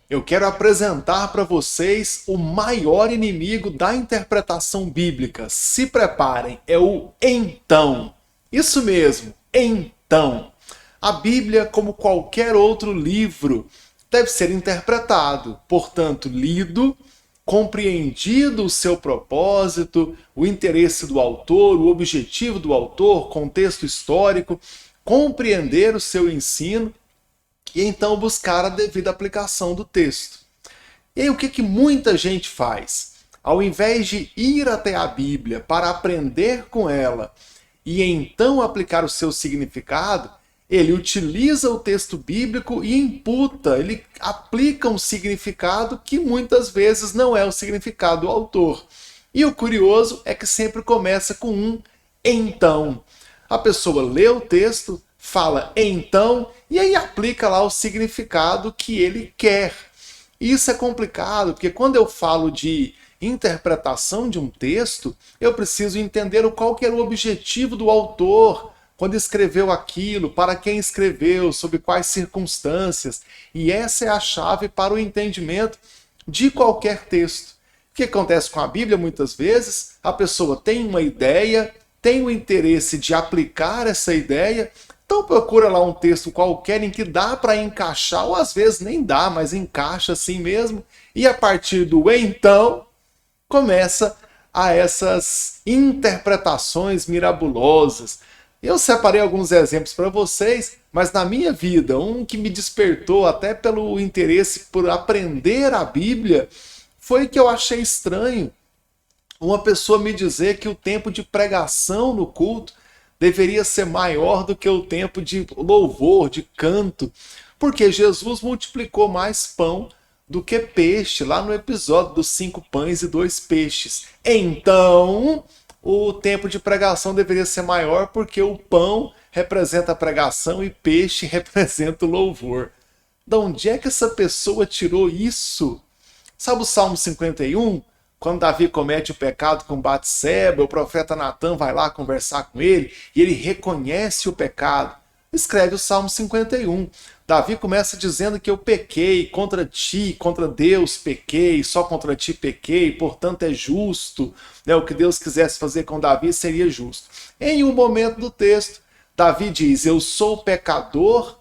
Eu quero apresentar para vocês o maior inimigo da interpretação bíblica. Se preparem, é o então. Isso mesmo, então. A Bíblia, como qualquer outro livro, deve ser interpretado, portanto, lido, compreendido o seu propósito, o interesse do autor, o objetivo do autor, contexto histórico, compreender o seu ensino e então buscar a devida aplicação do texto. E aí o que muita gente faz? Ao invés de ir até a Bíblia para aprender com ela e então aplicar o seu significado, ele utiliza o texto bíblico e imputa, ele aplica um significado que muitas vezes não é o significado do autor. E o curioso é que sempre começa com um então. A pessoa lê o texto, fala então, e aí aplica lá o significado que ele quer. Isso é complicado, porque quando eu falo de interpretação de um texto, eu preciso entender qual que era o objetivo do autor quando escreveu aquilo, para quem escreveu, sob quais circunstâncias. E essa é a chave para o entendimento de qualquer texto. O que acontece com a Bíblia muitas vezes? A pessoa tem uma ideia, tem o interesse de aplicar essa ideia, então procura lá um texto qualquer em que dá para encaixar, ou às vezes nem dá, mas encaixa assim mesmo, e a partir do então começa a essas interpretações mirabolosas. Eu separei alguns exemplos para vocês, mas na minha vida, um que me despertou até pelo interesse por aprender a Bíblia, foi que eu achei estranho uma pessoa me dizer que o tempo de pregação no culto deveria ser maior do que o tempo de louvor, de canto, porque Jesus multiplicou mais pão do que peixe, lá no episódio dos 5 pães e 2 peixes. Então, o tempo de pregação deveria ser maior porque o pão representa a pregação e peixe representa o louvor. De onde é que essa pessoa tirou isso? Sabe o Salmo 51? Quando Davi comete o pecado com Batseba, o profeta Natan vai lá conversar com ele e ele reconhece o pecado. Escreve o Salmo 51. Davi começa dizendo que eu pequei contra ti, contra Deus pequei, só contra ti pequei, portanto é justo. O que Deus quisesse fazer com Davi seria justo. Em um momento do texto, Davi diz, eu sou pecador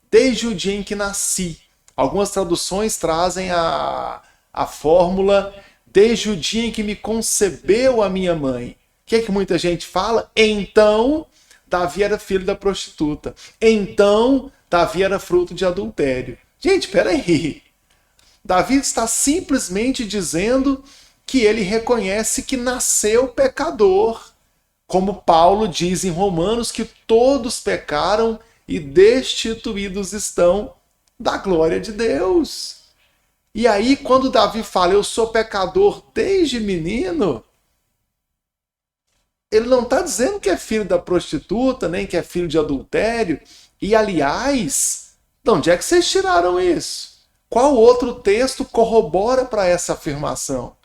desde o dia em que nasci. Algumas traduções trazem a fórmula desde o dia em que me concebeu a minha mãe. O que muita gente fala? Então, Davi era filho da prostituta. Então, Davi era fruto de adultério. Gente, peraí. Davi está simplesmente dizendo que ele reconhece que nasceu pecador. Como Paulo diz em Romanos que todos pecaram e destituídos estão da glória de Deus. E aí, quando Davi fala, eu sou pecador desde menino, ele não está dizendo que é filho da prostituta, nem que é filho de adultério. E, aliás, de onde é que vocês tiraram isso? Qual outro texto corrobora para essa afirmação?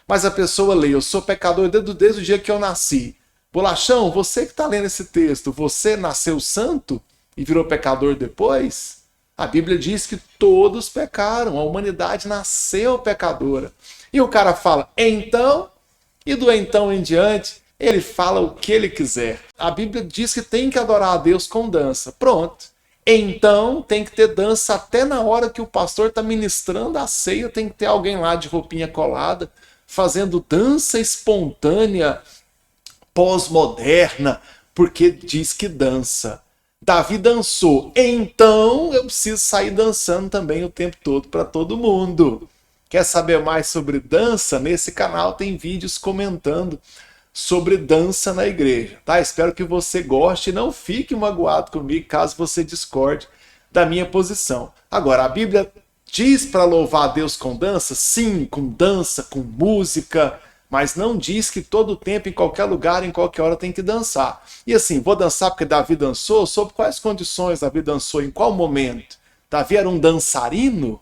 Mas a pessoa lê, eu sou pecador desde o dia que eu nasci. Bolachão, você que está lendo esse texto, você nasceu santo e virou pecador depois? A Bíblia diz que todos pecaram, a humanidade nasceu pecadora. E o cara fala, então, e do então em diante, ele fala o que ele quiser. A Bíblia diz que tem que adorar a Deus com dança. Pronto. Então, tem que ter dança até na hora que o pastor está ministrando a ceia, tem que ter alguém lá de roupinha colada, fazendo dança espontânea, pós-moderna, porque diz que dança. Davi dançou, então eu preciso sair dançando também o tempo todo para todo mundo. Quer saber mais sobre dança? Nesse canal tem vídeos comentando sobre dança na igreja, tá? Espero que você goste e não fique magoado comigo caso você discorde da minha posição. Agora, a Bíblia diz para louvar a Deus com dança? Sim, com dança, com música, mas não diz que todo tempo, em qualquer lugar, em qualquer hora tem que dançar. E assim, vou dançar porque Davi dançou? Sob quais condições Davi dançou? Em qual momento? Davi era um dançarino?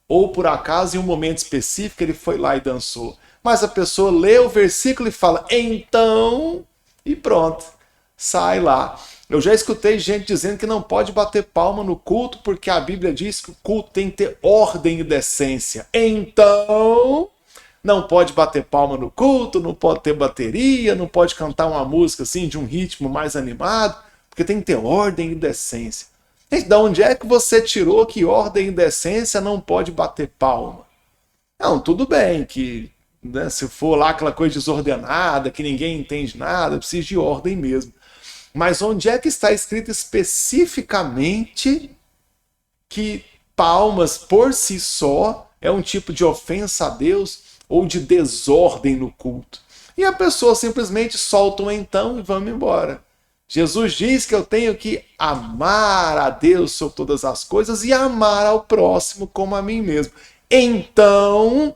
Ou por acaso, em um momento específico, ele foi lá e dançou? Mas a pessoa lê o versículo e fala, então, e pronto, sai lá. Eu já escutei gente dizendo que não pode bater palma no culto porque a Bíblia diz que o culto tem que ter ordem e decência. Então, não pode bater palma no culto, não pode ter bateria, não pode cantar uma música assim de um ritmo mais animado, porque tem que ter ordem e decência. Gente, de onde é que você tirou que ordem e decência não pode bater palma? Não, tudo bem que, né, se for lá aquela coisa desordenada, que ninguém entende nada, precisa de ordem mesmo. Mas onde é que está escrito especificamente que palmas por si só é um tipo de ofensa a Deus ou de desordem no culto? E a pessoa simplesmente solta um então e vamos embora. Jesus diz que eu tenho que amar a Deus sobre todas as coisas e amar ao próximo como a mim mesmo. Então,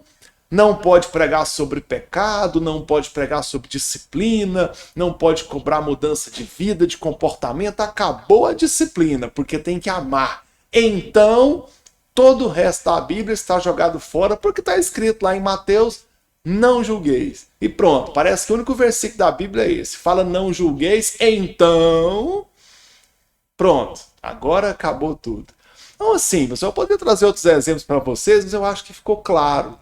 não pode pregar sobre pecado, não pode pregar sobre disciplina, não pode cobrar mudança de vida, de comportamento. Acabou a disciplina, porque tem que amar. Então, todo o resto da Bíblia está jogado fora, porque está escrito lá em Mateus, não julgueis. E pronto, parece que o único versículo da Bíblia é esse. Fala não julgueis, então... Pronto, agora acabou tudo. Então assim, eu poderia trazer outros exemplos para vocês, mas eu acho que ficou claro.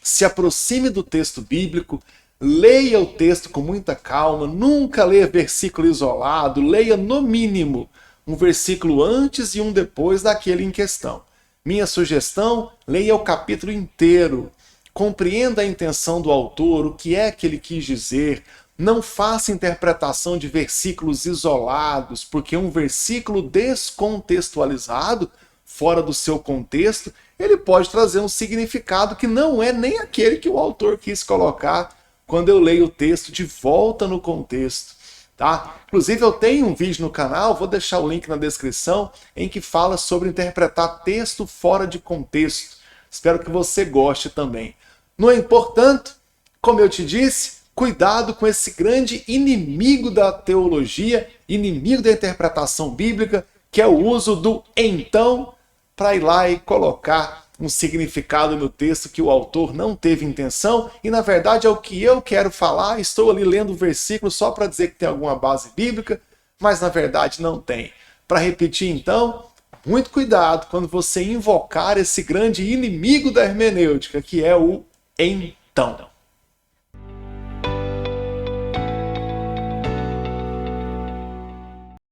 Se aproxime do texto bíblico, leia o texto com muita calma, nunca leia versículo isolado, leia no mínimo um versículo antes e um depois daquele em questão. Minha sugestão, leia o capítulo inteiro. Compreenda a intenção do autor, o que é que ele quis dizer. Não faça interpretação de versículos isolados, porque um versículo descontextualizado, fora do seu contexto, ele pode trazer um significado que não é nem aquele que o autor quis colocar quando eu leio o texto de volta no contexto. Tá? Inclusive eu tenho um vídeo no canal, vou deixar o link na descrição, em que fala sobre interpretar texto fora de contexto. Espero que você goste também. No entanto, como eu te disse, cuidado com esse grande inimigo da teologia, inimigo da interpretação bíblica, que é o uso do então, para ir lá e colocar um significado no texto que o autor não teve intenção, e na verdade é o que eu quero falar, estou ali lendo o versículo só para dizer que tem alguma base bíblica, mas na verdade não tem. Para repetir então, muito cuidado quando você invocar esse grande inimigo da hermenêutica, que é o então.